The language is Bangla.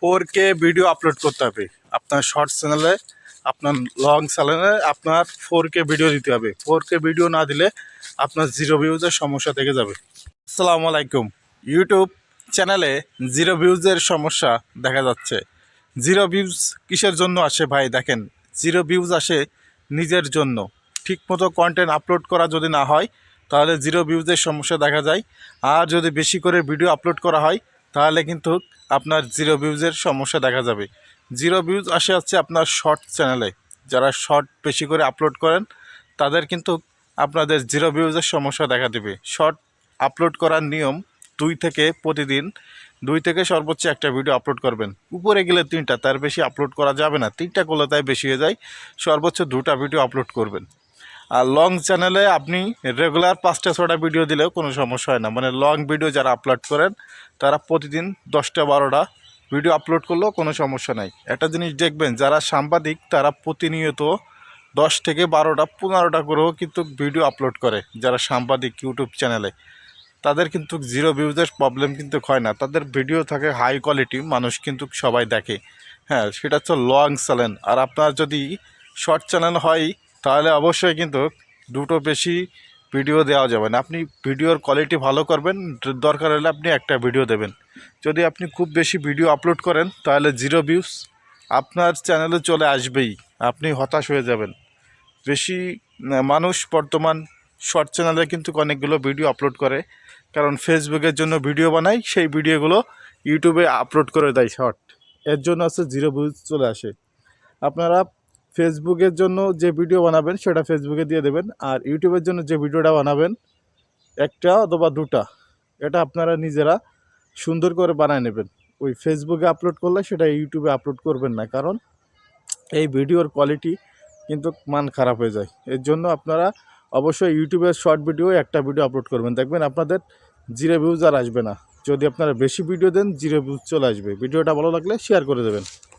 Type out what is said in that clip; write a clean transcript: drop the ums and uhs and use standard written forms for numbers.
4K ভিডিও আপলোড করতে হবে আপনার শর্টস চ্যানেলে, আপনার লং চ্যানেলে আপনার 4K ভিডিও দিতে হবে। 4K ভিডিও না দিলে আপনার জিরো ভিউজের সমস্যা থেকে যাবে। আসসালামু আলাইকুম। ইউটিউব চ্যানেলে জিরো ভিউজের সমস্যা দেখা যাচ্ছে। জিরো ভিউজ কিসের জন্য আসে ভাই? দেখেন, জিরো ভিউজ আসে নিজের জন্য। ঠিকমতো কন্টেন্ট আপলোড করা যদি না হয় তাহলে জিরো ভিউজের সমস্যা দেখা যায়। আর যদি বেশি করে ভিডিও আপলোড করা হয় তাহলে কিন্তু আপনার জিরো ভিউজের সমস্যা দেখা যাবে। জিরো ভিউজ আসে হচ্ছে আপনার শর্ট চ্যানেলে। যারা শর্ট বেশি করে আপলোড করেন তাদের কিন্তু আপনাদের জিরো ভিউজের সমস্যা দেখা দেবে। শর্ট আপলোড করার নিয়ম প্রতিদিন 2 থেকে সর্বোচ্চ একটা ভিডিও আপলোড করবেন। উপরে গেলে 3টা, তার বেশি আপলোড করা যাবে না। 3টা করলে তাই বেশি হয়ে যায়। সর্বোচ্চ 2টা ভিডিও আপলোড করবেন। আর লং চ্যানেলে আপনি রেগুলার 5টা 6টা ভিডিও দিলেও কোনো সমস্যা হয় না। মানে লং ভিডিও যারা আপলোড করেন তারা প্রতিদিন 10টা 12টা ভিডিও আপলোড করলেও কোনো সমস্যা নাই। একটা জিনিস দেখবেন, যারা সাংবাদিক তারা প্রতিনিয়ত 10 থেকে 12টা 15টা করেও কিন্তু ভিডিও আপলোড করে। যারা সাংবাদিক ইউটিউব চ্যানেলে তাদের কিন্তু জিরো ভিউজের প্রবলেম কিন্তু হয় না। তাদের ভিডিও থাকে হাই কোয়ালিটি, মানুষ কিন্তু সবাই দেখে। হ্যাঁ, সেটা হচ্ছে লং চ্যানেল। আর আপনার যদি শর্ট চ্যানেল হয় তাহলে অবশ্যই কিন্তু দুটো বেশি ভিডিও দেওয়া যাবে না। আপনি ভিডিওর কোয়ালিটি ভালো করবেন, দরকার হলে আপনি একটা ভিডিও দেবেন। যদি আপনি খুব বেশি ভিডিও আপলোড করেন তাহলে জিরো ভিউজ আপনার চ্যানেলে চলে আসবেই। আপনি হতাশ হয়ে যাবেন। বেশি মানুষ বর্তমান শর্ট চ্যানেলে কিন্তু অনেকগুলো ভিডিও আপলোড করে, কারণ ফেসবুকের জন্য ভিডিও বানায়, সেই ভিডিওগুলো ইউটিউবে আপলোড করে দেয় শর্ট। এর জন্য আছে জিরো ভিউজ চলে আসে। আপনারা ফেসবুকের জন্য যে ভিডিও বানাবেন সেটা ফেসবুকে দিয়ে দেবেন, আর ইউটিউবের জন্য যে ভিডিওটা বানাবেন একটা অথবা 2টা, এটা আপনারা নিজেরা সুন্দর করে বানায় নেবেন। ওই ফেসবুকে আপলোড করলে সেটা ইউটিউবে আপলোড করবেন না, কারণ এই ভিডিওর কোয়ালিটি কিন্তু মান খারাপ হয়ে যায়। এর জন্য আপনারা অবশ্যই ইউটিউবের শর্ট ভিডিও একটা ভিডিও আপলোড করবেন, দেখবেন আপনাদের জিরো ভিউজ আর আসবে না। যদি আপনারা বেশি ভিডিও দেন জিরো ভিউজ চলে আসবে। ভিডিওটা ভালো লাগলে শেয়ার করে দেবেন।